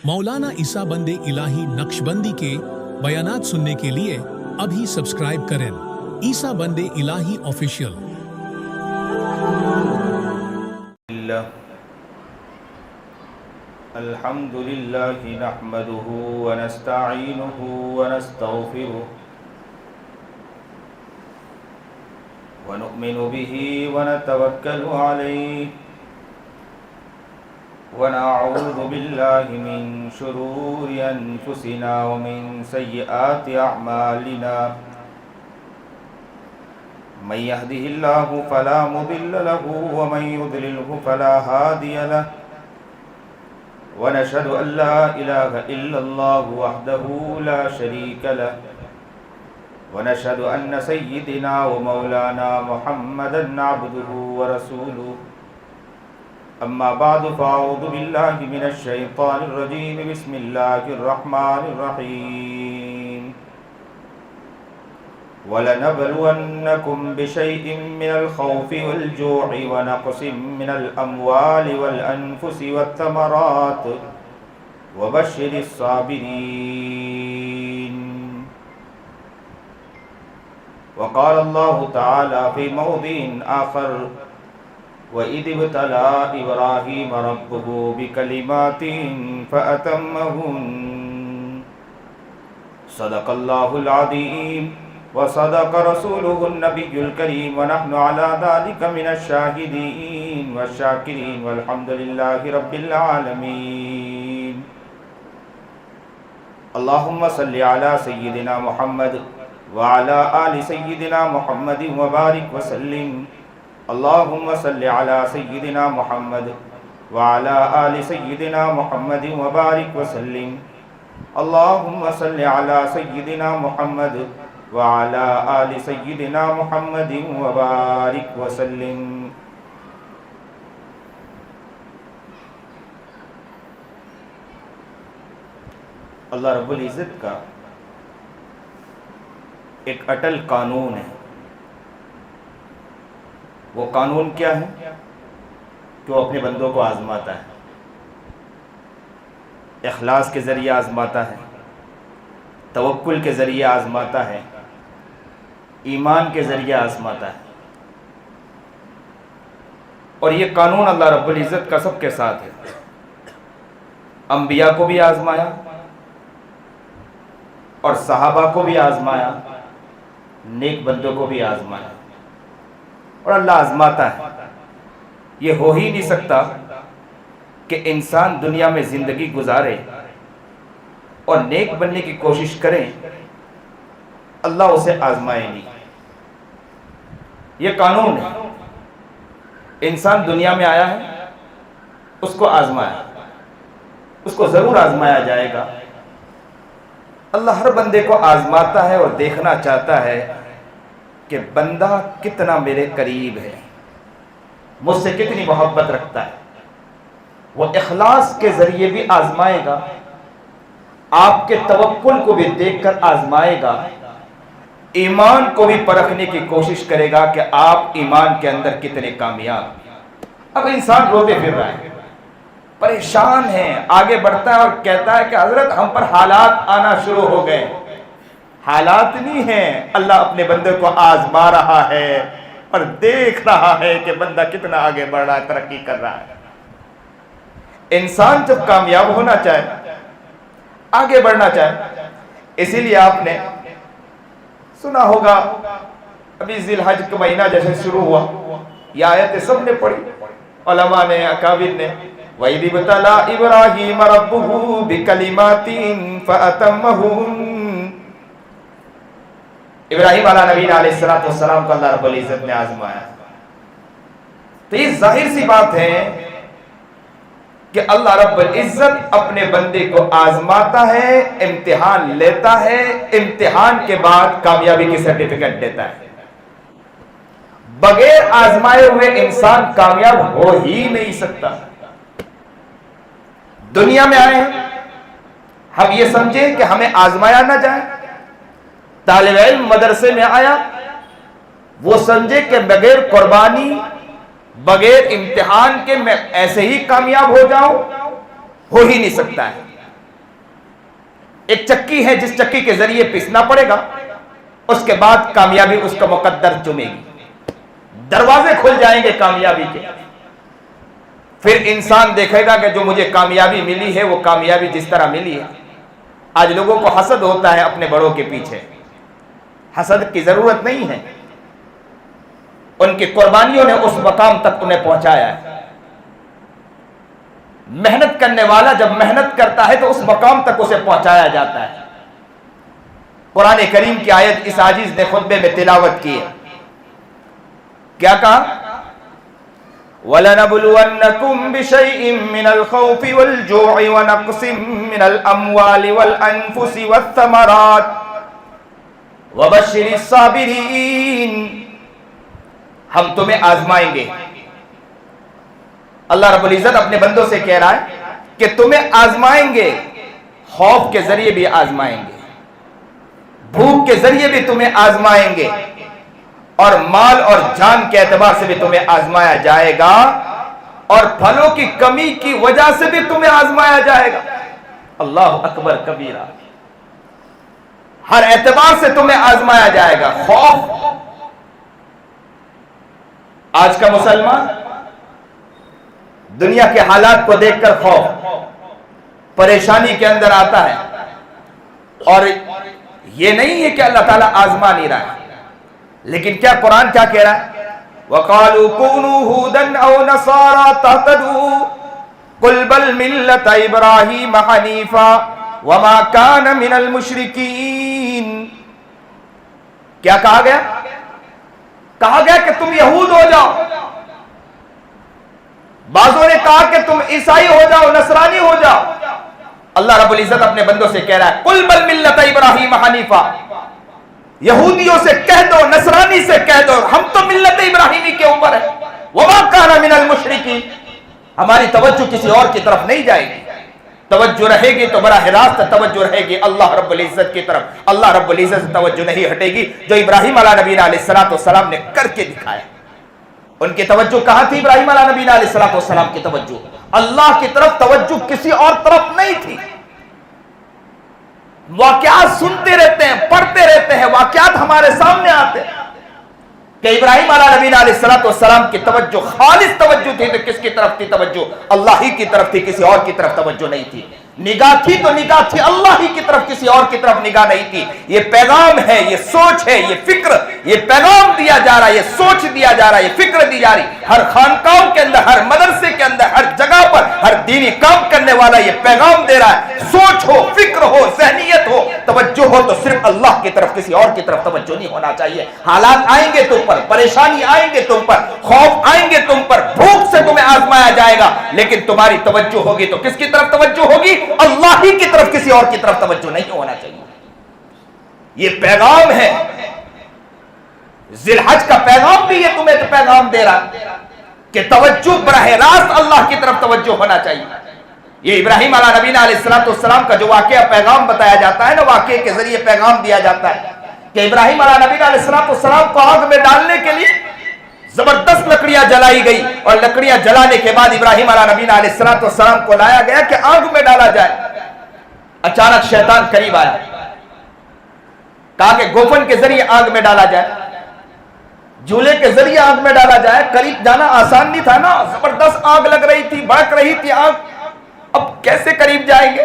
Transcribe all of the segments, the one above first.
मौलाना ईसा बंदे इलाही नक्शबंदी के बयानात सुनने के लिए अभी सब्सक्राइब करें ईसा बंदे इलाही ऑफिशियल। अल्हम्दुलिल्लाहि नहमदुहु व नस्तईनुहु व नस्तगफिरुहु व नु'मिनु बिही व नतवक्कलु अलैहि ونعوذ بالله من شرور أنفسنا ومن سيئات أعمالنا من يهده الله فلا مضل له ومن يضلله فلا هادي له ونشهد أن لا إله إلا الله وحده لا شريك له ونشهد أن سيدنا ومولانا محمدا عبده ورسوله أما بعد فأعوذ بالله من الشيطان الرجيم بسم الله الرحمن الرحيم ولنبلونكم بشيء من الخوف والجوع ونقص من الأموال والأنفس والثمرات وبشر الصابرين وقال الله تعالى في موضع آخر وَإِذِ ابْتَلَى إِبْرَاهِيمَ رَبُّهُ بِكَلِمَاتٍ فَأَتَمَّهُنَّ صدق الله العظيم وصدق رسوله النبي الكريم ونحن على ذلك من الشاهدين والشاكرين والحمد لله رب العالمين اللهم صل على سيدنا محمد وعلى آل سيدنا محمد وبارك وسلم اللهم صل على سيدنا محمد وعلى آل سيدنا محمد وبارك وسلم اللهم صل على سيدنا محمد وعلى آل سيدنا محمد وبارك وسلم اللہ رب العزت کا ایک اٹل قانون ہے۔ وہ قانون کیا ہے کہ وہ اپنے بندوں کو آزماتا ہے، اخلاص کے ذریعے آزماتا ہے، توکل کے ذریعے آزماتا ہے، ایمان کے ذریعے آزماتا ہے۔ اور یہ قانون اللہ رب العزت کا سب کے ساتھ ہے۔ انبیاء کو بھی آزمایا اور صحابہ کو بھی آزمایا، نیک بندوں کو بھی آزمایا، اور اللہ آزماتا ہے۔ یہ ہو ہی نہیں سکتا کہ انسان دنیا میں زندگی گزارے اور نیک بننے کی کوشش کرے، اللہ اسے آزمائے نہیں۔ یہ قانون ہے۔ انسان دنیا میں آیا ہے، اس کو آزمایا، اس کو ضرور آزمایا جائے گا۔ اللہ ہر بندے کو آزماتا ہے اور دیکھنا چاہتا ہے کہ بندہ کتنا میرے قریب ہے، مجھ سے کتنی محبت رکھتا ہے۔ وہ اخلاص کے ذریعے بھی آزمائے گا، آپ کے توکل کو بھی دیکھ کر آزمائے گا، ایمان کو بھی پرکھنے کی کوشش کرے گا کہ آپ ایمان کے اندر کتنے کامیاب۔ اب انسان روتے پھر رہا ہے، پریشان ہے، آگے بڑھتا ہے اور کہتا ہے کہ حضرت ہم پر حالات آنا شروع ہو گئے۔ حالات نہیں ہیں، اللہ اپنے بندے کو آزما رہا ہے اور دیکھ رہا ہے کہ بندہ کتنا آگے بڑھ رہا ہے، ترقی کر رہا ہے۔ انسان جب کامیاب ہونا چاہے، آگے بڑھنا چاہے، اسی لیے آپ نے سنا ہوگا ابھی ذی الحج کا مہینہ جیسے شروع ہوا، یہ آیت سب نے پڑھی، علماء نے، اکابر نے۔ وَإِذِ ابْتَلَى إِبْرَاهِيمَ رَبُّهُ بِكَلِمَاتٍ فَأَتَمَّهُنَّ۔ ابراہیم علیہ نبی علیہ السلام کو اللہ رب العزت نے آزمایا۔ تو یہ ظاہر سی بات ہے کہ اللہ رب العزت اپنے بندے کو آزماتا ہے، امتحان لیتا ہے، امتحان کے بعد کامیابی کی سرٹیفکیٹ دیتا ہے۔ بغیر آزمائے ہوئے انسان کامیاب ہو ہی نہیں سکتا۔ دنیا میں آئے ہیں، ہم یہ سمجھیں کہ ہمیں آزمایا نہ جائے۔ طالب علم مدرسے میں آیا، وہ سمجھے کہ بغیر قربانی، بغیر امتحان کے میں ایسے ہی کامیاب ہو جاؤں، ہو ہی نہیں سکتا ہے۔ ایک چکی ہے جس چکی کے ذریعے پیسنا پڑے گا، اس کے بعد کامیابی اس کا مقدر چمے گی، دروازے کھل جائیں گے کامیابی کے. پھر انسان دیکھے گا کہ جو مجھے کامیابی ملی ہے وہ کامیابی جس طرح ملی ہے. آج لوگوں کو حسد ہوتا ہے اپنے بڑوں کے پیچھے. حسد کی ضرورت نہیں ہے، ان کی قربانیوں نے اس مقام تک انہیں پہنچایا ہے. محنت کرنے والا جب محنت کرتا ہے تو اس مقام تک اسے پہنچایا جاتا ہے. قرآن کریم کی آیت اس عاجز نے خطبے میں تلاوت کی ہے. کیا کہا؟ وَلَنَبْلُوَنَّكُمْ بِشَيْءٍ مِّنَ الْخَوْفِ وَالْجُوعِ وَنَقْصٍ مِّنَ الْأَمْوَالِ وَالْأَنفُسِ وَالثَّمَرَاتِ وَبَشِّرِ الصَّابِرِينَ. ہم تمہیں آزمائیں گے. اللہ رب العزت اپنے بندوں سے کہہ رہا ہے کہ تمہیں آزمائیں گے، خوف کے ذریعے بھی آزمائیں گے، بھوک کے ذریعے بھی تمہیں آزمائیں گے، اور مال اور جان کے اعتبار سے بھی تمہیں آزمایا جائے گا، اور پھلوں کی کمی کی وجہ سے بھی تمہیں آزمایا جائے گا. اللہ اکبر کبیرہ. ہر اعتبار سے تمہیں آزمایا جائے گا. خوف. آج کا مسلمان دنیا کے حالات کو دیکھ کر خوف، پریشانی کے اندر آتا ہے، اور یہ نہیں ہے کہ اللہ تعالیٰ آزما نہیں رہا ہے، لیکن کیا قرآن کیا کہہ رہا ہے؟ وَقَالُوا كُونُوا هُودًا أَوْ نَصَارَىٰ تَهْتَدُوا قُلْ بَلْ مِلَّةَ إِبْرَاهِيمَ حَنِيفًا وَمَا كَانَ مِنَ الْمُشْرِكِينَ. کیا کہا گیا؟ کہا گیا کہ تم یہود ہو جاؤ. بعضوں نے کہا کہ تم عیسائی ہو جاؤ، نصرانی ہو جاؤ. اللہ رب العزت اپنے بندوں سے کہہ رہا ہے قُلْ بَلْ مِلَّةَ إِبْرَاهِيمَ حَنِيفًا. یہودیوں سے کہہ دو، نصرانی سے کہہ دو، ہم تو ملت ابراہیمی کے اوپر ہے. وَمَا كَانَ مِنَ الْمُشْرِكِينَ. ہماری توجہ کسی اور کی طرف نہیں جائے گی. توجہ رہے گی تو براہ راست توجہ رہے گی اللہ رب العزت کی طرف. اللہ رب العزت سے توجہ نہیں ہٹے گی جو ابراہیم علیہ نبینا علیہ السلام نے کر کے دکھایا. ان کی توجہ کہاں تھی؟ ابراہیم علیہ نبینا علیہ السلام کی توجہ اللہ کی طرف، توجہ کسی اور طرف نہیں تھی. واقعات سنتے رہتے ہیں، پڑھتے رہتے ہیں، واقعات ہمارے سامنے آتے ہیں کہ ابراہیم علیہ نبینا علیہ السلام کی توجہ خالص توجہ تھی تو کس کی طرف تھی توجہ؟ اللہ ہی کی طرف تھی، کسی اور کی طرف توجہ نہیں تھی. نگاہ تھی تو نگاہ تھی اللہ ہی کی طرف، کسی اور کی طرف نگاہ نہیں تھی. یہ پیغام ہے، یہ سوچ ہے، یہ فکر، یہ پیغام دیا جا رہا ہے، یہ سوچ دیا جا رہا ہے، یہ فکر دی جا رہی. ہر خانقاہوں کے اندر، ہر مدرسے کے اندر، ہر جگہ پر ہر دینی کام کرنے والا یہ پیغام دے رہا ہے. سوچ ہو، فکر ہو، ذہنیت ہو، توجہ ہو تو صرف اللہ کی طرف، کسی اور کی طرف توجہ نہیں ہونا چاہیے. حالات آئیں گے تم پر، پریشانی آئیں گے تم پر، خوف آئیں گے تم پر، بھوک سے تمہیں آزمایا جائے گا، لیکن تمہاری توجہ ہوگی تو کس کی طرف توجہ ہوگی؟ اللہ ہی کی طرف، کسی اور کی طرف توجہ نہیں ہونا چاہیے. یہ پیغام ہے. ذی الحج کا پیغام بھی یہ تمہیں پیغام دے رہا کہ توجہ براہ راست اللہ کی طرف توجہ ہونا چاہیے. یہ ابراہیم علیہ نبینا علیہ السلام کا جو واقعہ پیغام بتایا جاتا ہے نا، واقعے کے ذریعے پیغام دیا جاتا ہے کہ ابراہیم علیہ نبینا علیہ السلام کو آگ میں ڈالنے کے لیے زبردست لکڑیاں جلائی گئی، اور لکڑیاں جلانے کے بعد ابراہیم علیہ نبینا علیہ السلام کو لایا گیا کہ آگ میں ڈالا جائے. اچانک شیطان قریب آیا، کہا کہ گوفن کے ذریعے آگ میں ڈالا جائے، جھولے کے ذریعے آگ میں ڈالا جائے. قریب جانا آسان نہیں تھا نا، زبردست آگ لگ رہی تھی، بھڑک رہی تھی آگ. اب کیسے قریب جائیں گے؟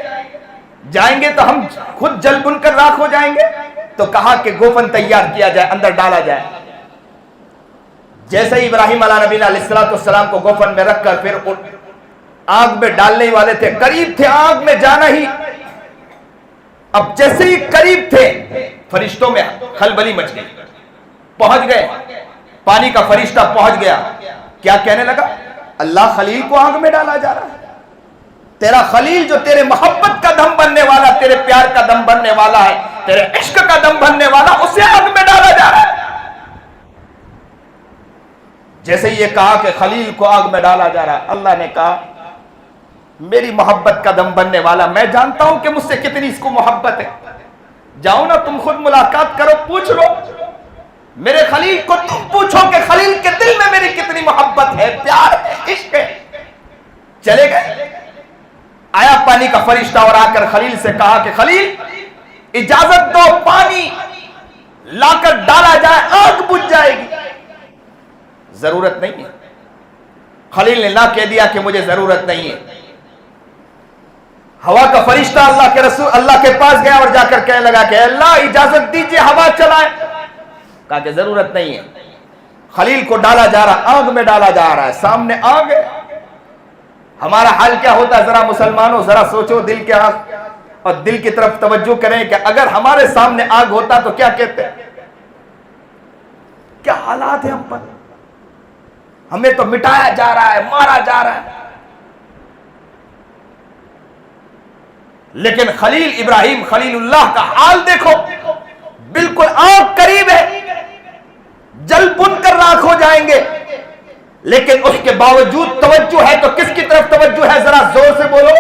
جائیں گے تو ہم خود جل بن کر راکھ ہو جائیں گے. تو کہا کہ گوفن تیار کیا جائے، اندر ڈالا جائے. جیسے ہی ابراہیم علیہ نبینا علیہ السلام کو گوفن میں رکھ کر پھر آگ میں ڈالنے والے تھے، قریب تھے آگ میں جانا ہی. اب جیسے ہی قریب تھے، فرشتوں میں خلبلی مچ گئی. پہنچ گئے، پانی کا فرشتہ پہنچ گیا. کیا کہنے لگا؟ اللہ خلیل کو آگ میں ڈالا جا رہا ہے. تیرا خلیل جو تیرے محبت کا دم بننے والا، تیرے پیار کا دم بننے والا ہے، تیرے عشق کا دم بننے والا، اسے آگ میں ڈالا جا رہا ہے. جیسے یہ کہا کہ خلیل کو آگ میں ڈالا جا رہا ہے، اللہ نے کہا میری محبت کا دم بننے والا، میں جانتا ہوں کہ مجھ سے کتنی اس کو محبت ہے. جاؤ نا تم خود ملاقات کرو، پوچھ لو میرے خلیل کو، تم پوچھو کہ خلیل کے دل میں میری کتنی محبت ہے، پیار ہے، عشق ہے. چلے گئے. آیا پانی کا فرشتہ اور آ کر خلیل سے کہا کہ خلیل इजाजत दो पानी लाकर डाला जाए, आग बुझ जाएगी। जरूरत नहीं है। खलील ने ला कह दिया कि मुझे जरूरत नहीं है। हवा का फरिश्ता अल्लाह के रसूल अल्लाह के पास गया और जाकर कहने लगा कि अल्लाह इजाजत दीजिए हवा चलाए। कहा कि जरूरत नहीं है। खलील को डाला जा रहा, आग में डाला जा रहा है, सामने आग है। हमारा हाल क्या होता है, जरा मुसलमानों जरा सोचो, दिल के आग और दिल की तरफ तवज्जो करें कि अगर हमारे सामने आग होता तो क्या कहते, क्या हालात है हम पर। हमें तो मिटाया जा रहा है, मारा जा रहा है। लेकिन खलील इब्राहिम खलीलुल्लाह का हाल देखो, बिल्कुल आग करीब है, जल बुन कर राख हो जाएंगे, लेकिन उसके बावजूद तवज्जो है। तो किसकी तरफ तवज्जो है, जरा जोर से बोलो,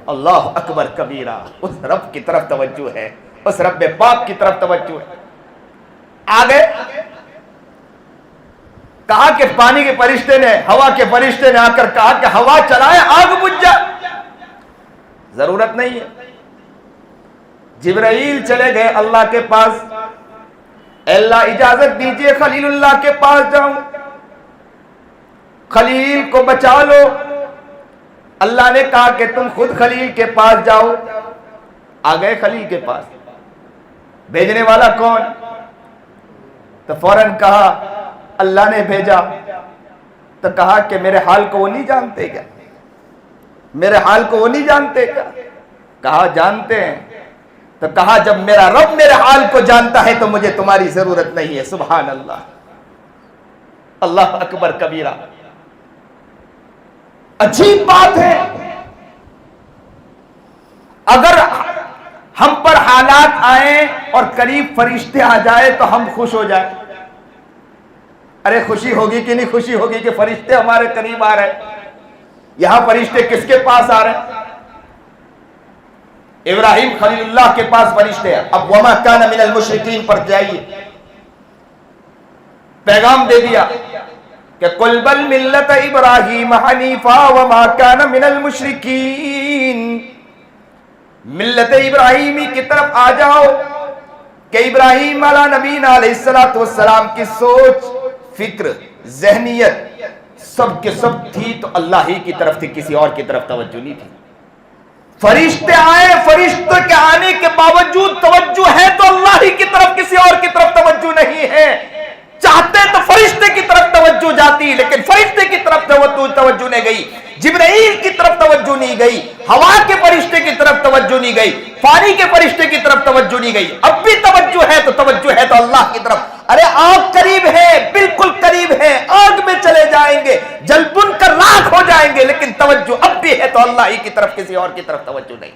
अल्लाह अकबर कबीरा। उस रब की तरफ तवज्जो है, उस रब पाक की तरफ तवज्जो है। आगे कहा कि पानी के फरिश्ते ने, हवा के फरिश्ते ने आकर कहा कि हवा चलाए, आग बुझ जाए। जरूरत नहीं है। जिब्राइल चले गए अल्लाह के पास, अल्लाह इजाजत दीजिए खलीलुल्लाह के पास जाऊं, खलील को बचा लो। अल्लाह ने कहा कि तुम खुद खलील के पास जाओ। आ गए खलील के पास। भेजने वाला कौन, तो फौरन कहा अल्लाह ने भेजा। तो कहा कि मेरे हाल को वो नहीं जानते क्या, मेरे हाल को वो नहीं जानते क्या। कहा जानते हैं। तो कहा जब मेरा रब मेरे हाल को जानता है तो मुझे तुम्हारी जरूरत नहीं है। सुभान अल्लाह, अल्लाह अकबर कबीरा। अजीब बात है, अगर हम पर हालात आए और करीब फरिश्ते आ जाए तो हम खुश हो जाए। अरे खुशी होगी कि नहीं खुशी होगी कि फरिश्ते हमारे करीब आ रहे। यहां फरिश्ते किसके पास आ रहे, इब्राहिम खलीलुल्लाह के पास फरिश्ते हैं। अब वमा कान मिनल मुशरिकीन पर जाइए, पैगाम दे दिया कि कुल बल मिल्लत इब्राहिम हनीफा वमा कान मिनल मुशरिकीन। मिल्लत इब्राहिमी की तरफ आ जाओ कि इब्राहिम अला नबीना अलैहिस्सलातु वस्सलाम की सोच, फिक्र, जहनियत सब के सब थी तो अल्लाह ही की तरफ थी, किसी और की तरफ तवज्जो नहीं थी। फरिश्ते आए, फरिश्तों के आने के बावजूद तवज्जो है तो अल्लाह ही की तरफ, किसी और की तरफ तवज्जो नहीं है। चाहते तो फरिश्ते की तरफ तवज्जो जाती, लेकिन फरिश्ते की तरफ तवज्जो नहीं गई, जिब्राइल की तरफ तवज्जो नहीं गई, हवा के फरिश्ते की तरफ तवज्जो नहीं गई, पानी के फरिश्ते की तरफ तवज्जो नहीं गई। अब भी तवज्जो है तो अल्लाह की तरफ। अरे आग करीब है, बिल्कुल करीब है, आग में चले जाएंगे, जल बुन कर राख हो जाएंगे, लेकिन तवज्जो अब भी है तो अल्लाह ही की तरफ, किसी और की तरफ तवज्जो नहीं।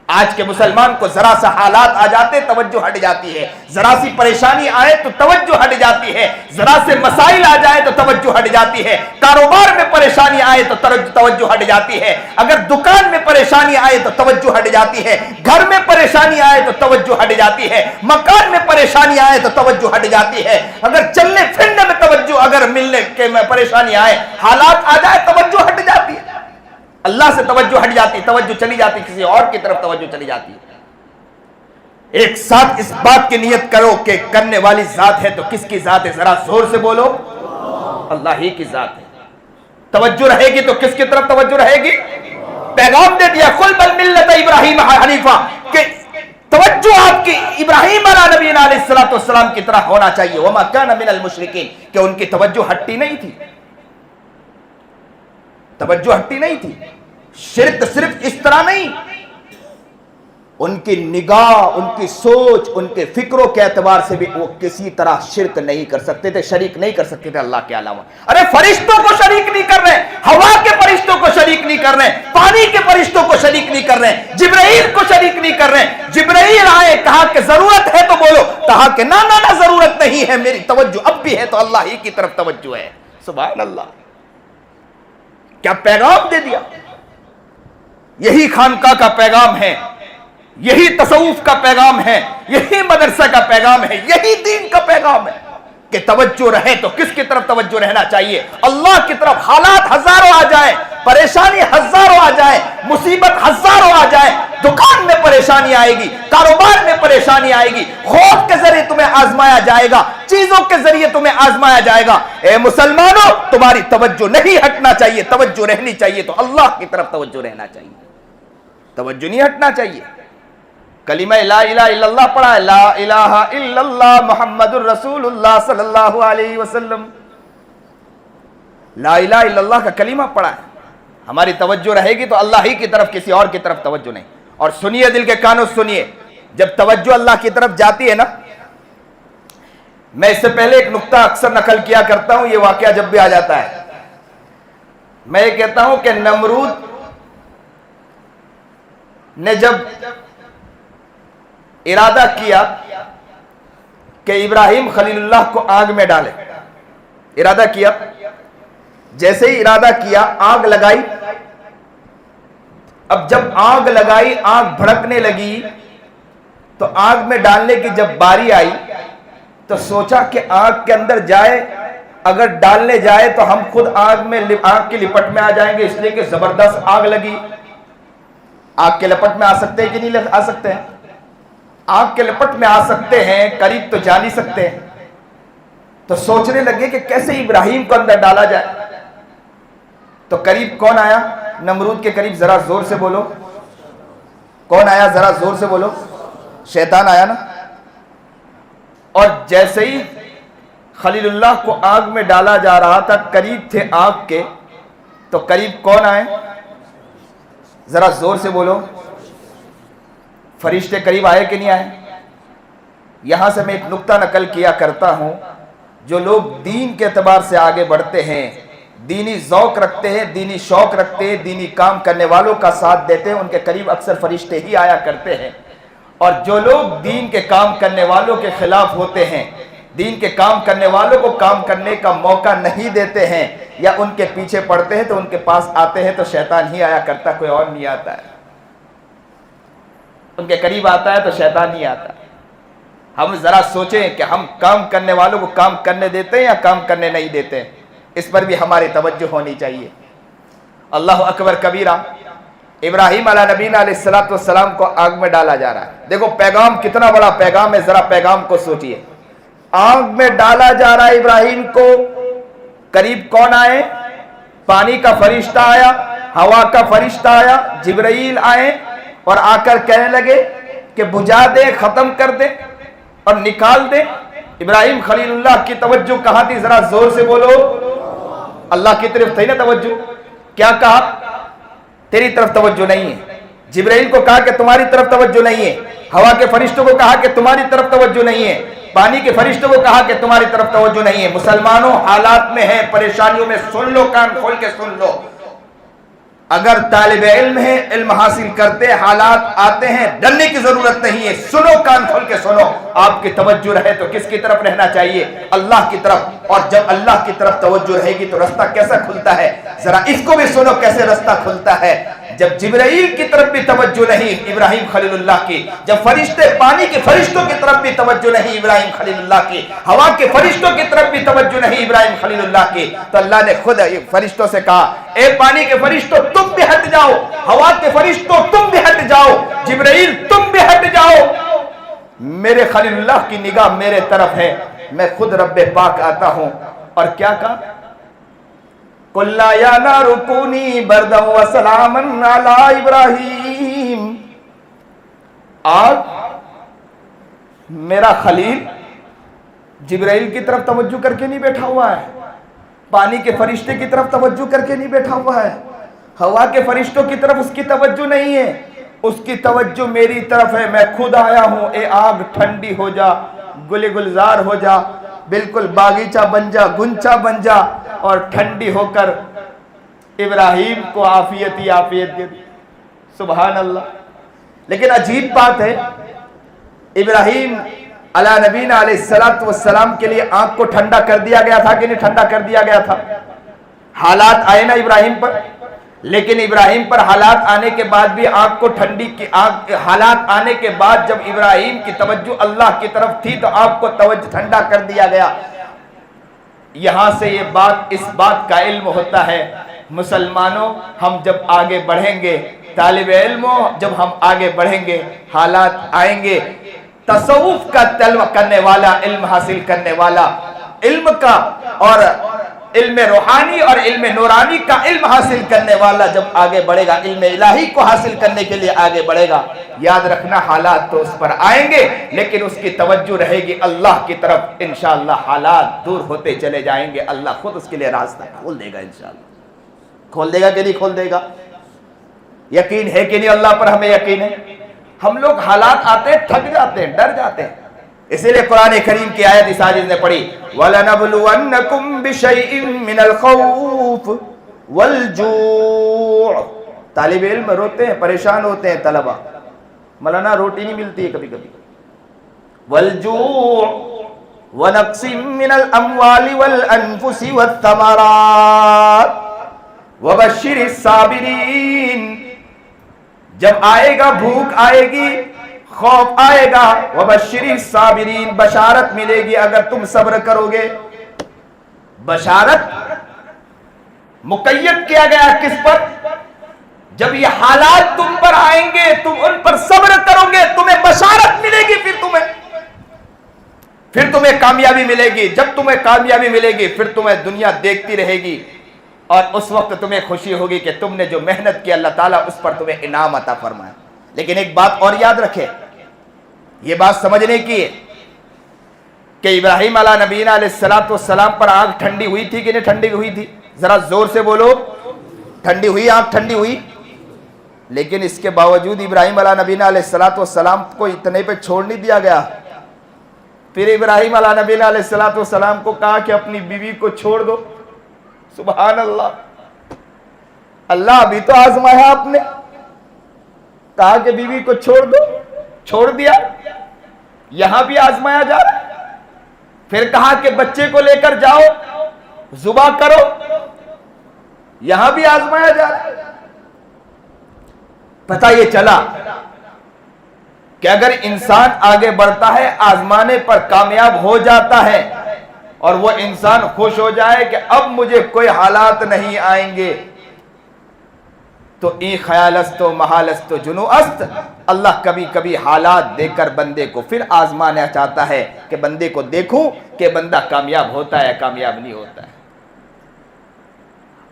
आज के मुसलमान को जरा सा हालात आ जाते तवज्जो हट जाती है, जरा सी परेशानी आए तो तवज्जो हट जाती है, जरा से मसाइल आ जाए तो तवज्जो हट जाती है, कारोबार में परेशानी आए तो तवज्जो हट जाती है, अगर दुकान में परेशानी आए तो तवज्जो हट जाती है, घर में परेशानी आए तो तवज्जो हट जाती है, मकान में परेशानी आए तो तवज्जो हट जाती है, अगर चलने फिरने में तवज्जो, अगर मिलने के में परेशानी आए, हालात आ जाए तवज्जो हट जाती है, अल्लाह से तवज्जो हट जाती, तवज्जो चली जाती, किसी और की तरफ तवज्जो चली जाती है। एक साथ इस बात की नियत करो कि करने वाली जात है तो किसकी जात है, जरा जोर से बोलो, अल्लाह ही की जात है। तवज्जो रहेगी तो किसकी तरफ तवज्जो रहेगी। पैगाम दे दिया कुल बल मिल्लत इब्राहिम हनीफा, कि तवज्जो आपकी इब्राहिम अला नबीना अलैहिस्सलातु वस्सलाम की तरफ होना चाहिए। वमा कान मिनल मुशरिकीन, कि उनकी तवज्जो हटती नहीं थी, तवज्जो हटती नहीं थी। शिर्क सिर्फ इस तरह नहीं, उनकी निगाह, उनकी सोच, उनके फिक्रों के एतबार से भी वो किसी तरह शिर्क नहीं कर सकते थे, शरीक नहीं कर सकते थे अल्लाह के अलावा। अरे फरिश्तों को शरीक नहीं कर रहे, हवा के फरिश्तों को शरीक नहीं कर रहे, पानी के फरिश्तों को शरीक नहीं कर रहे, जिब्राइल को शरीक नहीं कर रहे। जिब्राइल आए, कहा कि जरूरत है तो बोलो, कहा कि ना ना ना जरूरत नहीं है, मेरी तवज्जो अब भी है तो अल्लाह ही की तरफ तवज्जो है। सुभान अल्लाह, क्या पैगाम दे दिया। यही खानका का पैगाम है, यही तसव्वुफ का पैगाम है, यही मदरसा का पैगाम है, यही दीन का पैगाम है कि तवज्जो रहे तो किसकी तरफ तवज्जो रहना चाहिए, अल्लाह की तरफ। हालात हजारों आ जाए, परेशानी हजारों आ जाए, मुसीबत हजारों आ जाए, दुकान में परेशानी परेशानी आएगी, कारोबार में परेशानी आएगी, खौफ के जरिए तुम्हें आजमाया जाएगा, चीजों के जरिए तुम्हें आजमाया जाएगा। ए मुसलमानों, तुम्हारी तवज्जो नहीं हटना चाहिए, तवज्जो रहनी चाहिए तो अल्लाह की तरफ तवज्जो रहना चाहिए, तवज्जो नहीं हटना चाहिए। कलिमा ला इलाहा इल्लल्लाह पढ़ा है, ला इलाहा इल्लल्लाह मुहम्मदुर रसूलुल्लाह सल्लल्लाहु अलैहि वसल्लम, ला इलाहा इल्लल्लाह का कलिमा पढ़ा है। हमारी तवज्जो रहेगी तो अल्लाह ही की तरफ, किसी और की तरफ तवज्जो नहीं। और सुनिए, दिल के कानों सुनिए, जब तवज्जो अल्लाह की तरफ जाती है ना, मैं इससे पहले एक नुक्ता अक्सर नकल किया करता हूं, ये वाकया जब भी आ जाता है, मैं ये कहता हूं कि नमरूद ने जब इरादा किया कि इब्राहिम खलीलुल्लाह को आग में डाले, इरादा किया, जैसे ही इरादा किया आग लगाई। अब जब आग लगाई, आग भड़कने लगी, तो आग में डालने की जब बारी आई तो सोचा कि आग के अंदर जाए, अगर डालने जाए तो हम खुद आग की लिपट में आ जाएंगे, इसलिए कि जबरदस्त आग लगी। आग के लिपट में आ सकते हैं कि नहीं आ सकते हैं? आग के लिपट में आ सकते हैं, करीब तो जा नहीं सकते। तो सोचने लगे कि कैसे इब्राहिम को अंदर डाला जाए। तो करीब कौन आया नमरूद के करीब? जरा जोर से बोलो, कौन आया? जरा जोर से बोलो। शैतान आया ना। और जैसे ही खलीलुल्लाह को आग में डाला जा रहा था, करीब थे आग के, तो करीब कौन आए? जरा जोर से बोलो। फरिश्ते करीब आए कि नहीं आए? यहां से मैं एक नुक्ता नकल किया करता हूं, जो लोग दीन के एतबार से आगे बढ़ते हैं, दीनी ज़ौक़ रखते हैं, दीनी शौक़ रखते हैं, दीनी काम करने वालों का साथ देते हैं, उनके करीब अक्सर फरिश्ते ही आया करते हैं। और जो लोग दीन के काम करने वालों के खिलाफ होते हैं, दीन के काम करने वालों को काम करने का मौका नहीं देते हैं या उनके पीछे पड़ते हैं, तो उनके पास आते हैं तो शैतान ही आया करता, कोई और नहीं आता है। उनके करीब आता है तो शैतान ही आता है। हम जरा सोचें कि हम काम करने वालों को काम करने देते हैं या काम करने नहीं देते हैं, इस पर भी हमारी तवज्जो होनी चाहिए। अल्लाह अकबर कबीरा। इब्राहिम अला नबीना अलैहिस्सलातु वस्सलाम को आग में डाला जा रहा है। देखो पैगाम कितना बड़ा पैगाम है, जरा पैगाम को सोचिए। आग में डाला जा रहा है इब्राहिम को, करीब कौन आए? पानी का फरिश्ता आया, हवा का फरिश्ता आया, जिब्राइल आए और आकर कहने लगे कि बुझा दे, खत्म कर दे और निकाल दे। इब्राहिम खलीलुल्लाह की तवज्जो कहां थी? जरा जोर से बोलो। अल्लाह की तरफ थी ना तवज्जो। क्या कहा? तेरी तरफ तवज्जो नहीं है। जिब्राइल को कहा कि तुम्हारी तरफ तवज्जो नहीं है। हवा के फरिश्तों को कहा कि तुम्हारी तरफ तवज्जो नहीं है। पानी के फरिश्तों को कहा कि तुम्हारी तरफ तवज्जो नहीं है। मुसलमानों, हालात में है, परेशानियों में, सुन लो, कान खोल के सुन लो। अगर तालिब इल्म है, इल्म हासिल करते, हालात आते हैं, डरने की जरूरत नहीं है। सुनो, कान खोल के सुनो। आपकी तवज्जो रहे तो किसकी तरफ रहना चाहिए? अल्लाह की तरफ। और जब अल्लाह की तरफ तवज्जो रहेगी तो रास्ता कैसा खुलता है? जरा इसको भी सुनो कैसे रास्ता खुलता है। जब जिब्राइल की तरफ भी तवज्जो नहीं इब्राहिम खलीलुल्लाह की, जब फरिश्ते, पानी के फरिश्तों की तरफ भी तवज्जो नहीं इब्राहिम खलीलुल्लाह की, हवा के फरिश्तों की तरफ भी तवज्जो नहीं इब्राहिम खलीलुल्लाह की, तो अल्लाह ने खुद फरिश्तों से कहा, ए पानी के फरिश्तों तुम भी हट जाओ, हवा के फरिश्तों तुम भी हट जाओ, जिब्राइल तुम भी हट जाओ, मेरे खलीलुल्लाह की निगाह मेरे तरफ है, मैं खुद रब्बे पाक आता हूं। और क्या कहा? कुल्ला या नारु कूनी बरदम व सलामन अला इब्राहिम। आग, मेरा खलील जिब्राइल की तरफ तवज्जो करके नहीं बैठा हुआ है, पानी के फरिश्ते की तरफ तवज्जो करके नहीं बैठा हुआ है, हवा के फरिश्तों की तरफ उसकी तवज्जो नहीं है, उसकी तवज्जो मेरी तरफ है। मैं खुद आया हूं। ए आग ठंडी हो जा, गुल गुलजार हो जा, बिल्कुल बागीचा बन जा, गुंचा बन जा और ठंडी होकर इब्राहिम को आफियत ही आफियत दे दी। सुभान अल्लाह। लेकिन अजीब बात है, इब्राहिम अला नबीना अलैहिस्सलातु वस्सलाम के लिए आग को ठंडा कर दिया गया था कि नहीं ठंडा कर दिया गया था? हालात आए ना इब्राहिम पर, लेकिन इब्राहिम पर हालात आने के बाद भी आग को ठंडी की आग, हालात आने के बाद जब इब्राहिम की तवज्जो अल्लाह की तरफ थी तो आग को तवज्जो ठंडा कर दिया गया। यहां से इस बात का इल्म होता है, मुसलमानों हम जब आगे बढ़ेंगे तालिब इल्मो, जब हम आगे बढ़ेंगे हालात आएंगे, तसव्वुफ का तलब करने वाला, इल्म हासिल करने वाला, इल्म का और इल्म रूहानी और इल्म नूरानी का इल्म हासिल करने वाला जब आगे बढ़ेगा, इल्म इलाही को हासिल करने के लिए आगे बढ़ेगा, याद रखना हालात तो उस पर आएंगे, लेकिन उसकी तवज्जो रहेगी अल्लाह की तरफ। इंशाअल्लाह हालात दूर होते चले जाएंगे, अल्लाह खुद उसके लिए रास्ता खोल देगा। इंशाअल्लाह खोल देगा कि नहीं खोल देगा? यकीन है कि नहीं? अल्लाह पर हमें यकीन है। हम लोग हालात आते हैं, थक जाते हैं, डर जाते हैं। इसीलिए कुरान करीम की आयत इस आजिज़ ने पढ़ी, वलनबलुवन्नकुम बिशैइन मिनल खौफ वल जू'। तालिब इल्म रोते हैं, परेशान होते हैं, तलबा, मौलाना रोटी नहीं मिलती है कभी कभी। वल जू' व नक्सिम मिनल अमवालि वल अनफुसि वत तमरात व बश्शिरिस साबिरीन। जब आएगा, भूख आएगी, खौफ आएगा, वबश्शिरिस साबिरीन, बशारत मिलेगी अगर तुम सब्र करोगे। बशारत मुकय्यद किया गया किस पर? जब ये हालात तुम पर आएंगे, तुम उन पर सब्र करोगे, तुम्हें बशारत मिलेगी, फिर तुम्हें कामयाबी मिलेगी। जब तुम्हें कामयाबी मिलेगी, फिर तुम्हें दुनिया देखती रहेगी और उस वक्त तुम्हें खुशी होगी कि तुमने जो मेहनत की, अल्लाह ताला उस पर तुम्हें इनाम अता फरमाए। लेकिन एक बात और याद रखे, ये बात समझने की है कि इब्राहिम अला नबीना अलैहिस्सलातु वस्सलाम पर आग ठंडी हुई थी कि नहीं ठंडी हुई थी? जरा जोर से बोलो, ठंडी हुई, आग ठंडी हुई। लेकिन इसके बावजूद इब्राहिम अला नबीना अलैहिस्सलातु वस्सलाम को इतने पे छोड़ नहीं दिया गया। फिर इब्राहिम अला नबीना अलैहिस्सलातु वस्सलाम को कहा कि अपनी बीवी को छोड़ दो। सुभान अल्लाह, अल्लाह अभी तो आजमाया आपने, कहा कि बीवी को छोड़ दो, छोड़ दिया। यहां भी आजमाया जा रहा है। फिर कहा कि बच्चे को लेकर जाओ, जुबा करो, यहां भी आजमाया जा रहा है। पता ये चला कि अगर इंसान आगे बढ़ता है, आजमाने पर कामयाब हो जाता है और वो इंसान खुश हो जाए कि अब मुझे कोई हालात नहीं आएंगे, तो ई ख्यालस्तो महालस्तो जुनूअस्त, अल्लाह कभी कभी हालात देकर बंदे को फिर आजमाना चाहता है कि बंदे को देखूं कि बंदा कामयाब होता है, कामयाब नहीं होता है।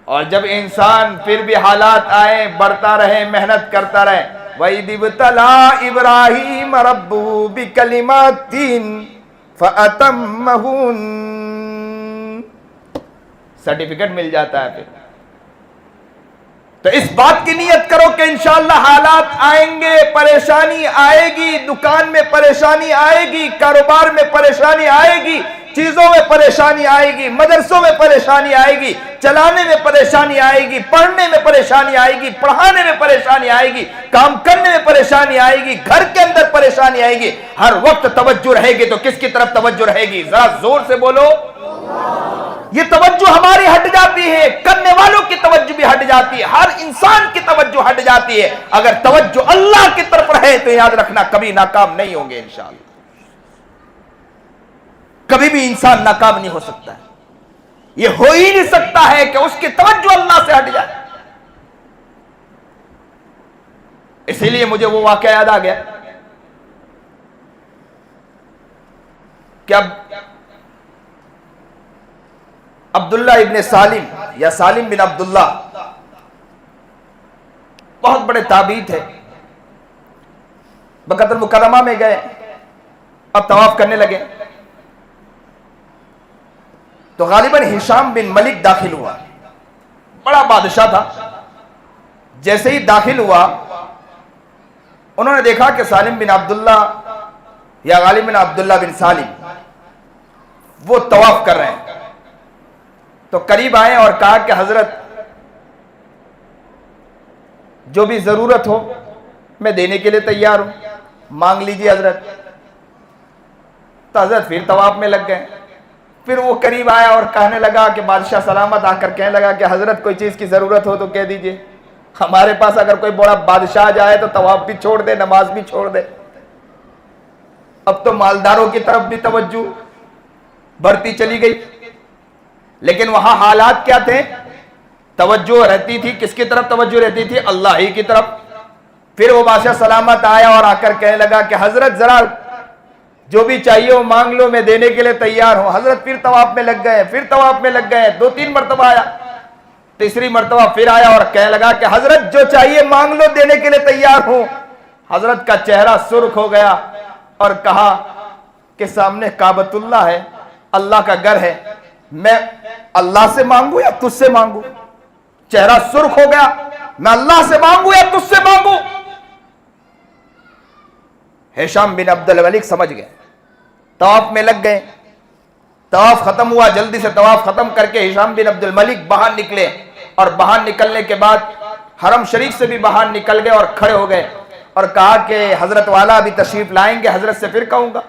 और जब इंसान फिर भी हालात आए, बढ़ता रहे, मेहनत करता रहे, वइदिब्तला इब्राहीम रब्बुहु बिकलिमातिन फअतम्महुन, सर्टिफिकेट मिल जाता है। फिर तो इस बात की नियत करो कि इंशाअल्लाह हालात आएंगे, परेशानी आएगी, दुकान में परेशानी आएगी, कारोबार में परेशानी आएगी, चीजों में परेशानी आएगी, मदरसों में परेशानी आएगी, चलाने में परेशानी आएगी, पढ़ने में परेशानी आएगी, पढ़ाने में परेशानी आएगी, काम करने में परेशानी आएगी, घर के अंदर परेशानी आएगी। हर वक्त तवज्जो रहेगी तो किसकी तरफ तवज्जो रहेगी? जरा जोर से बोलो। ये तवज्जो हमारी हट जाती है, करने वालों की तवज्जो भी हट जाती है, हर इंसान की तवज्जो हट जाती है। अगर तवज्जो अल्लाह की तरफ रहे तो याद रखना कभी नाकाम नहीं होंगे इंशाअल्लाह। कभी भी इंसान नाकाम नहीं हो सकता है। ये हो ही नहीं सकता है कि उसकी तवज्जो अल्लाह से हट जाए। इसीलिए मुझे वो वाकया याद आ गया कि अब अब्दुल्ला इब्ने सालिम या सालिम बिन अब्दुल्ला बहुत बड़े ताबी थे। मक्का मुकर्रमा में गए, अब तवाफ करने लगे तो गालिबन हिशाम बिन मलिक दाखिल हुआ, बड़ा बादशाह था। जैसे ही दाखिल हुआ, उन्होंने देखा कि सालिम बिन अब्दुल्ला या गालिब बिन अब्दुल्ला बिन सालिम वो तवाफ कर रहे हैं। तो करीब आए और कहा कि हजरत, जो भी जरूरत हो मैं देने के लिए तैयार हूं, मांग लीजिए हजरत। तो हजरत फिर तवाफ में लग गए। फिर वो करीब आया और कहने लगा कि बादशाह सलामत आकर कहने लगा कि हजरत कोई चीज की जरूरत हो तो कह दीजिए। हमारे पास अगर कोई बड़ा बादशाह जाए तो तवाफ भी छोड़ दे, नमाज भी छोड़ दे। अब तो मालदारों की तरफ भी तवज्जो बढ़ती चली गई। लेकिन वहां हालात क्या थे? तवज्जो रहती थी किसकी तरफ? तवज्जो रहती थी अल्लाह ही की तरफ। پھر وہ بادشاہ سلامت آیا اور آ کر کہنے لگا کہ حضرت ذرا جو بھی چاہیے وہ مانگ لو، میں دینے کے لیے تیار ہوں۔ حضرت پھر طواف میں لگ گئے، پھر طواف میں لگ گئے، 2-3 مرتبہ آیا، تیسری مرتبہ پھر آیا اور کہنے لگا کہ حضرت جو چاہیے مانگ لو، دینے کے لیے تیار ہوں۔ حضرت کا چہرہ سرخ ہو گیا اور کہا کہ سامنے کعبۃ اللہ ہے، اللہ کا گھر ہے، میں اللہ سے مانگوں یا تجھ سے مانگوں؟ چہرہ سرخ ہو گیا، میں اللہ سے مانگوں یا تجھ سے مانگوں؟ ہشام بن عبد الملک سمجھ گئے، طواف میں لگ گئے، طواف ختم ہوا، جلدی سے طواف ختم کر کے ہشام بن عبد الملک باہر نکلے، اور باہر نکلنے کے بعد حرم شریف سے بھی باہر نکل گئے اور کھڑے ہو گئے اور کہا کہ حضرت والا ابھی تشریف لائیں گے، حضرت سے پھر کہوں گا۔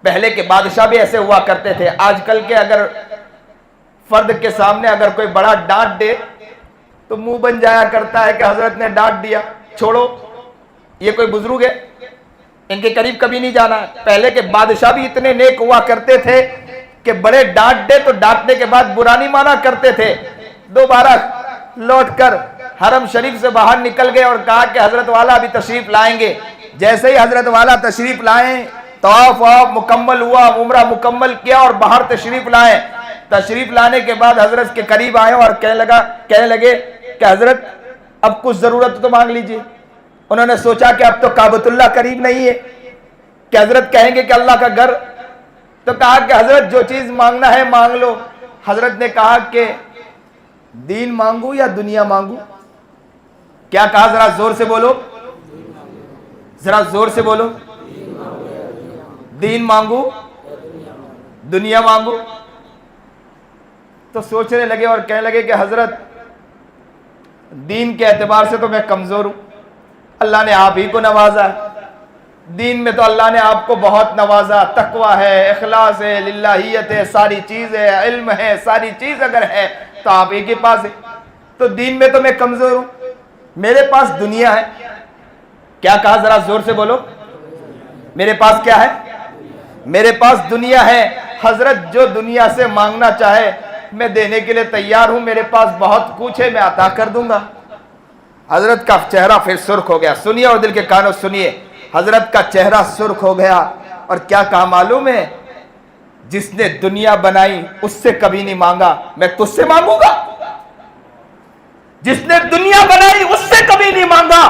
پہلے کے بادشاہ بھی ایسے ہوا کرتے تھے، آج کل کے اگر فرد کے سامنے اگر کوئی بڑا ڈانٹ دے تو منہ بن جایا کرتا ہے کہ حضرت نے ڈانٹ دیا، چھوڑو، یہ کوئی بزرگ ہے، ان کے قریب کبھی نہیں جانا ہے۔ پہلے کے بادشاہ بھی اتنے نیک ہوا کرتے تھے کہ بڑے ڈانٹ دے تو ڈانٹنے کے بعد برا نہیں مانا کرتے تھے، دوبارہ لوٹ کر حرم شریف سے باہر نکل گئے اور کہا کہ حضرت والا ابھی تشریف لائیں گے۔ جیسے ہی حضرت والا تشریف لائیں، طواف مکمل ہوا، عمرہ مکمل کیا اور باہر تشریف لائیں۔ تشریف لانے کے بعد حضرت کے قریب آئے اور کہنے لگے کہ حضرت اب کچھ ضرورت تو مانگ لیجئے۔ انہوں نے سوچا کہ اب تو کعبۃ اللہ قریب نہیں ہے کہ حضرت کہیں گے کہ اللہ کا گھر، تو کہا کہ حضرت جو چیز مانگنا ہے مانگ لو۔ حضرت نے کہا کہ دین مانگو یا دنیا مانگو؟ کیا کہا؟ ذرا زور سے بولو، ذرا زور سے بولو، دین مانگو دنیا مانگو؟ تو سوچنے لگے اور کہنے لگے کہ حضرت دین کے اعتبار سے تو میں کمزور ہوں، اللہ نے آپ ہی کو نوازا ہے، دین میں تو اللہ نے آپ کو بہت نوازا، تقوی ہے، اخلاص ہے، للہیت ہے، ساری چیز ہے، علم ہے، ساری چیز اگر ہے تو آپ ہی کے پاس ہے، تو دین میں تو میں کمزور ہوں، میرے پاس دنیا ہے۔ کیا کہا؟ ذرا زور سے بولو، میرے پاس کیا ہے؟ میرے پاس دنیا ہے۔ حضرت جو دنیا سے مانگنا چاہے میں دینے کے لیے تیار ہوں، میرے پاس بہت کچھ ہے، میں عطا کر دوں گا۔ حضرت کا چہرہ پھر سرخ ہو گیا، سنیے اور دل کے کانوں سنیے، حضرت کا چہرہ سرخ ہو گیا اور کیا کہا معلوم ہے؟ جس نے دنیا بنائی اس سے کبھی نہیں مانگا، میں تجھ سے مانگوں گا؟ جس نے دنیا بنائی اس سے کبھی نہیں مانگا،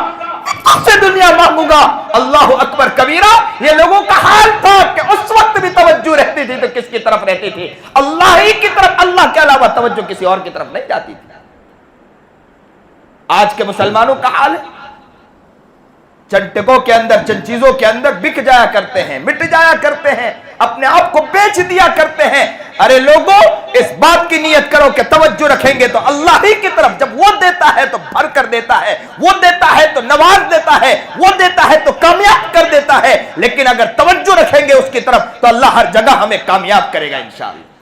تجھ سے دنیا مانگوں گا۔ اللہ اکبر کبیرہ۔ یہ لوگوں کا حال تھا کہ اس وقت بھی توجہ رہتی تھی تو کس کی طرف رہتی تھی؟ اللہ ہی کی طرف، اللہ کے علاوہ توجہ کسی اور کی طرف نہیں جاتی تھی۔ آج کے مسلمانوں کا حال ہے، چند ٹکوں کے اندر، چند چیزوں کے اندر بک جایا کرتے ہیں، مٹ جایا کرتے ہیں، اپنے آپ کو بیچ دیا کرتے ہیں۔ ارے لوگوں، اس بات کی نیت کرو کہ توجہ رکھیں گے تو اللہ ہی کی طرف، جب وہ دیتا ہے تو بھر کر دیتا ہے، وہ دیتا ہے تو نواز دیتا ہے، وہ دیتا ہے تو کامیاب کر دیتا ہے۔ لیکن اگر توجہ رکھیں گے اس کی طرف تو اللہ ہر جگہ ہمیں کامیاب کرے گا انشاءاللہ۔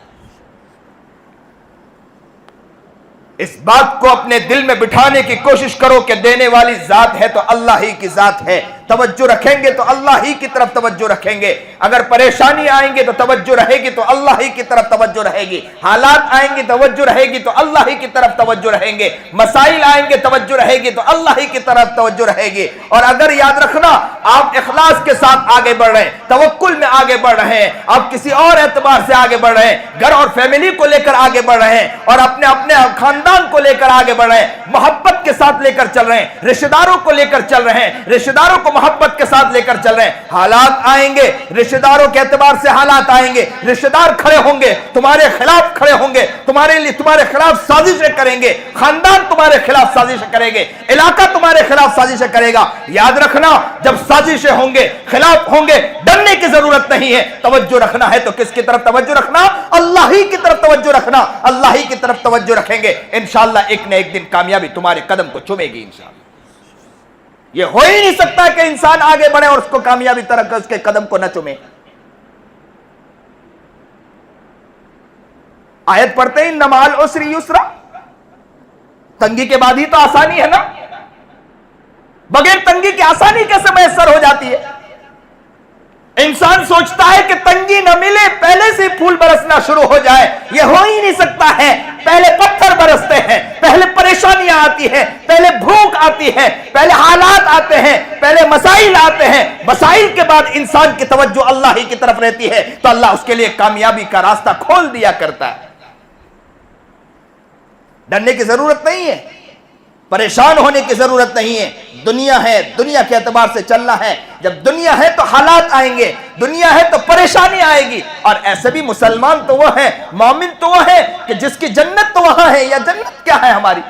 اس بات کو اپنے دل میں بٹھانے کی کوشش کرو کہ دینے والی ذات ہے تو اللہ ہی کی ذات ہے، توجہ رکھیں گے تو اللہ ہی کی طرف توجہ رکھیں گے۔ اگر پریشانی آئیں گے تو توجہ رہے گی تو اللہ ہی کی طرف توجہ رہے گی، حالات آئیں گے توجہ رہے گی تو اللہ ہی کی طرف توجہ رہیں گے، مسائل آئیں گے توجہ رہے گی تو اللہ ہی کی طرف توجہ رہے گی۔ اور اگر یاد رکھنا آپ اخلاص کے ساتھ آگے بڑھ رہے ہیں، توکل میں آگے بڑھ رہے ہیں، آپ کسی اور اعتبار سے آگے بڑھ رہے ہیں، گھر اور فیملی کو لے کر آگے بڑھ رہے ہیں اور اپنے خاندان کو لے کر آگے بڑھ رہے ہیں، محبت کے ساتھ لے کر چل رہے ہیں، رشتہ داروں کو لے کر چل رہے ہیں، رشتہ داروں کو محبت کے ساتھ لے کر چل رہے ہیں، حالات آئیں گے، رشتہ داروں کے اعتبار سے حالات آئیں گے، رشتہ دار کھڑے ہوں گے، تمہارے خلاف کھڑے ہوں گے، تمہارے خلاف سازشیں کریں گے، خاندان تمہارے خلاف سازشیں کریں گے، علاقہ تمہارے خلاف سازشیں کرے گا۔ یاد رکھنا جب سازشیں ہوں گے، خلاف ہوں گے، ڈرنے کی ضرورت نہیں ہے، توجہ رکھنا ہے تو کس کی طرف توجہ رکھنا؟ اللہ ہی کی طرف توجہ رکھنا، اللہ ہی کی طرف توجہ رکھیں گے، انشاءاللہ ایک نہ ایک دن کامیابی تمہارے قدم کو چومے گی انشاءاللہ۔ یہ ہو ہی نہیں سکتا کہ انسان آگے بڑھے اور اس کو کامیابی طرح اس کے قدم کو نہ چومے۔ آیت پڑھتے ہیں انما العسر یسرا، تنگی کے بعد ہی تو آسانی ہے نا، بغیر تنگی کی آسانی کیسے میسر ہو جاتی ہے؟ इंसान सोचता है कि तंगी न मिले पहले से फूल बरसना शुरू हो जाए, ये हो ही नहीं सकता है। पहले पत्थर बरसते हैं, पहले परेशानियां आती हैं, पहले भूख आती है, पहले हालात आते हैं, पहले मसाइल आते हैं। मसाइल के बाद इंसान की तवज्जो अल्लाह ही की तरफ रहती है तो अल्लाह उसके लिए कामयाबी का रास्ता खोल दिया करता है। डरने की जरूरत नहीं है, परेशान होने की जरूरत नहीं है। दुनिया है, दुनिया के एतबार से चलना है। जब दुनिया है तो हालात आएंगे, दुनिया है तो परेशानी आएगी। और ऐसे भी मुसलमान तो वो है, मोमिन तो वो है कि जिसकी जन्नत तो वहां है। या जन्नत क्या है हमारी?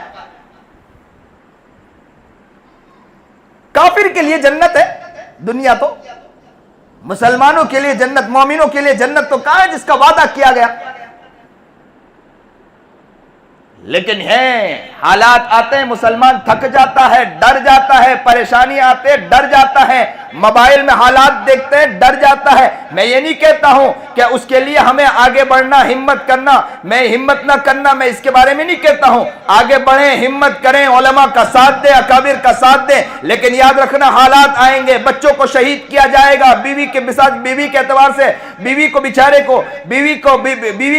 काफिर के लिए जन्नत है दुनिया, तो मुसलमानों के लिए जन्नत, मोमिनों के लिए जन्नत तो कहां है जिसका वादा किया गया। लेकिन है हालात आते हैं, मुसलमान थक जाता है, डर जाता है, परेशानी आते हैं, डर जाता है, मोबाइल में हालात देखते हैं, डर जाता है। मैं ये नहीं कहता हूं कि उसके लिए हमें आगे बढ़ना, हिम्मत करना, मैं हिम्मत ना करना, मैं इसके बारे में नहीं कहता हूं। आगे बढ़ें, हिम्मत करें, उलमा का साथ दें, अकाबिर का साथ दें। लेकिन याद रखना हालात आएंगे, बच्चों को शहीद किया जाएगा, बीवी के साथ, बीवी के एतबार से बीवी को बेचारे को, बीवी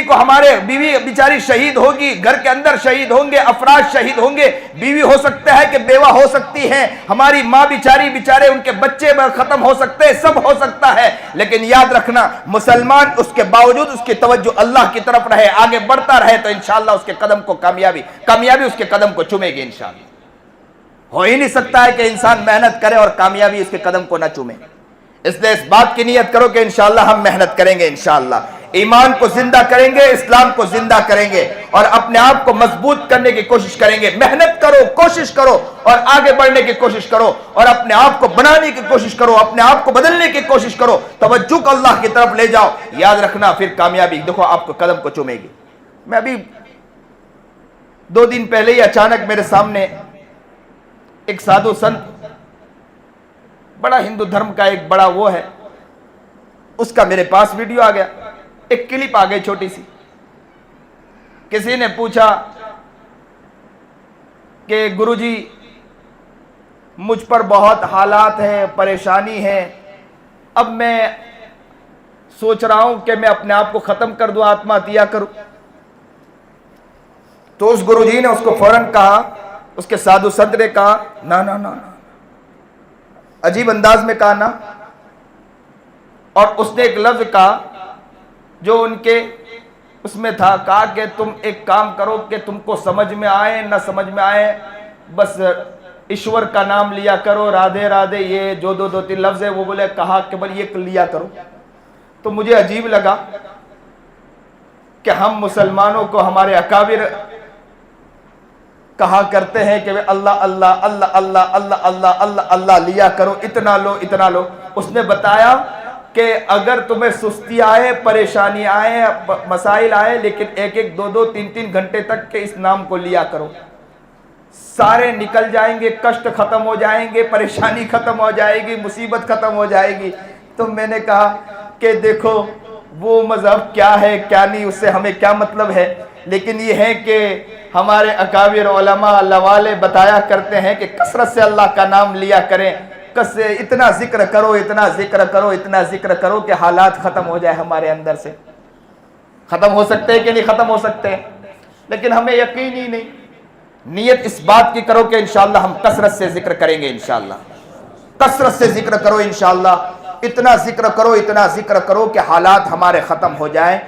को हमारे बीवी बेचारी शहीद होगी, घर के अंदर शहीद होंगे, अफराज शहीद होंगे। बीवी हो सकता है कि बेवा हो सकती है, हमारी माँ बेचारे उनके बच्चे खत्म हो सकते हैं, सब हो सकता है। लेकिन याद रखना मुसलमान उसके बावजूद उसकी तवज्जो अल्लाह की तरफ रहे, आगे बढ़ता रहे तो इंशाअल्लाह उसके कदम को कामयाबी उसके कदम को चूमेगी इंशाअल्लाह। हो ही नहीं सकता है कि इंसान मेहनत करे और कामयाबी उसके कदम को ना चूमे। इसलिए इस बात की नियत करो कि इंशाअल्लाह हम मेहनत करेंगे, इंशाअल्लाह ईमान को जिंदा करेंगे, इस्लाम को जिंदा करेंगे और अपने आप को मजबूत करने की कोशिश करेंगे। मेहनत करो, कोशिश करो और आगे बढ़ने की कोशिश करो और अपने आप को बनाने की कोशिश करो, अपने आप को बदलने की कोशिश करो, तवज्जो को अल्लाह की तरफ ले जाओ। याद रखना फिर कामयाबी देखो आपको कदम को चूमेगी। मैं अभी 2 दिन पहले ही अचानक मेरे सामने एक साधु संत, बड़ा हिंदू धर्म का एक बड़ा वो है, उसका मेरे पास वीडियो आ गया, एक क्लिप आ गई छोटी सी। किसी ने पूछा कि गुरुजी मुझ पर बहुत हालात हैं, परेशानी है, अब मैं सोच रहा हूं कि मैं अपने आप को खत्म कर दूं, आत्महत्या करूं। तो उस गुरुजी ने उसको फौरन कहा, उसके साधु संत ने कहा ना ना ना ना, अजीब अंदाज में कहा ना। और उसने एक लफ्ज कहा जो उनके उसमें था, कहा कि तुम एक काम करो कि तुमको समझ में आए ना समझ में आए, बस ईश्वर का नाम लिया करो, राधे राधे, ये जो 2-3 लफ्ज है वो बोले, कहा कि बल ये लिया करो। तो मुझे अजीब लगा कि हम मुसलमानों को हमारे अकाबिर कहा करते हैं कि अल्लाह अल्लाह अल्लाह अल्लाह अल्लाह अल्लाह अल्लाह अल्लाह लिया करो, इतना लो इतना लो। उसने बताया कि अगर तुम्हें सुस्ती आए, परेशानी आए, मसाइल आए, लेकिन 1-1, 2-2, 3-3 घंटे तक के इस नाम को लिया करो, सारे निकल जाएंगे, कष्ट खत्म हो जाएंगे, परेशानी खत्म हो जाएगी, मुसीबत खत्म हो जाएगी। तो मैंने कहा कि देखो वो मजहब क्या है क्या नहीं, उससे हमें क्या मतलब है, लेकिन ये है कि हमारे अकाबिर उलमा अल्लाह वाले बताया करते हैं कि कसरत से अल्लाह का नाम लिया करें, से इतना जिक्र करो, इतना जिक्र करो, इतना जिक्र करो कि हालात खत्म हो जाए हमारे अंदर से। खत्म हो सकते हैं कि नहीं खत्म हो सकते हैं, लेकिन हमें यकीन ही नहीं। नियत इस बात की करो कि इंशाअल्लाह हम कसरत से जिक्र करेंगे, इंशाअल्लाह कसरत से जिक्र करो, इंशाअल्लाह इतना जिक्र करो, इतना जिक्र करो कि हालात हमारे खत्म हो जाए,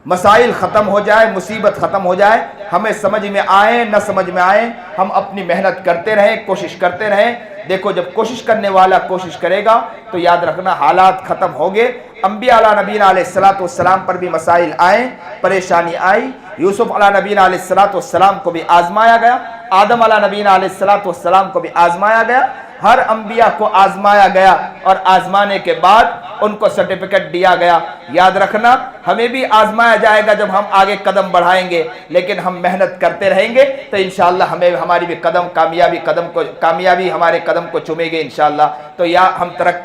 मसाइल खत्म हो जाए, मुसीबत खत्म हो जाए। हमें समझ में आए न समझ में आए, हम अपनी मेहनत करते रहें, कोशिश करते रहें। देखो जब कोशिश करने वाला कोशिश करेगा तो याद रखना हालात खत्म हो गए। अंबिया अला नबीना अलैहिस्सलातु वस्सलाम पर भी मसाइल आए, परेशानी आई। यूसुफ अला नबीना अलैहिस्सलातु वस्सलाम को भी आजमाया गया, आदम अला नबीना अलैहिस्सलातु वस्सलाम को भी आजमाया गया, हर अंबिया को आजमाया गया और आजमाने के बाद उनको सर्टिफिकेट दिया गया। याद रखना हमें भी आजमाया जाएगा जब हम आगे कदम बढ़ाएंगे, लेकिन हम मेहनत करते रहेंगे तो इंशाअल्लाह हमें हमारी भी कामयाबी हमारे कदम को चूमेगी इंशाअल्लाह। तो या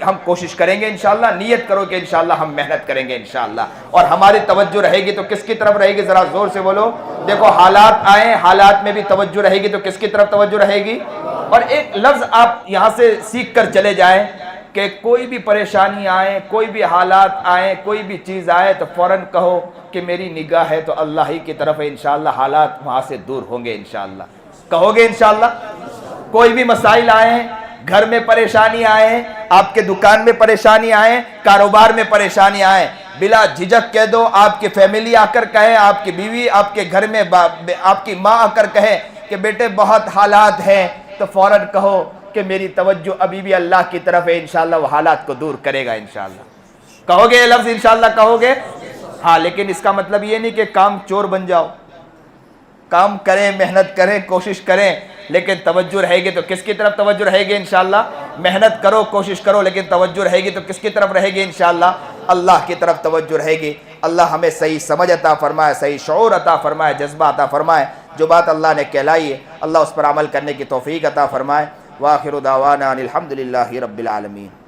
हम कोशिश करेंगे इंशाअल्लाह, नियत करो कि इंशाअल्लाह हम मेहनत करेंगे इंशाअल्लाह। और हमारी तवज्जो रहेगी तो किसकी तरफ रहेगी, जरा जोर से बोलो। देखो हालात आए, हालात में भी तवज्जो रहेगी तो किसकी तरफ तवज्जो रहेगी। और एक लफ्ज आप यहां से सीख कर चले जाएं کہ کوئی بھی پریشانی آئے، کوئی بھی حالات آئیں، کوئی بھی چیز آئے تو فوراً کہو کہ میری نگاہ ہے تو اللہ ہی کی طرف ہے، انشاءاللہ حالات وہاں سے دور ہوں گے انشاءاللہ۔ کہو گے انشاءاللہ؟ کوئی بھی مسائل آئے ہیں، گھر میں پریشانی آئے ہیں، آپ کے دکان میں پریشانی آئے، کاروبار میں پریشانی آئے، بلا جھجک کہہ دو۔ آپ کی فیملی آ کر کہے، آپ کی بیوی آپ کے گھر میں آپ کی ماں آ کر کہے کہ بیٹے بہت حالات ہیں، تو فوراً کہو کہ میری توجہ ابھی بھی اللہ کی طرف ہے، انشاءاللہ وہ حالات کو دور کرے گا انشاءاللہ۔ کہو گے یہ لفظ انشاءاللہ؟ کہو گے؟ ہاں، لیکن اس کا مطلب یہ نہیں کہ کام چور بن جاؤ، کام کریں، محنت کریں، کوشش کریں، لیکن توجہ رہے گی تو کس کی طرف توجہ رہے گی انشاءاللہ؟ محنت کرو، کوشش کرو، لیکن توجہ رہے گی تو کس کی طرف رہے گی انشاءاللہ؟ اللہ کی طرف توجہ رہے گی۔ اللہ ہمیں صحیح سمجھ عطا فرمائے، صحیح شعور عطا فرمائے، جذبہ عطا فرمائے۔ جو بات اللہ نے کہلائی ہے اللہ اس پر عمل کرنے کی توفیق عطا فرمائے۔ وآخر دعوانا ان الحمدللہ رب العالمین۔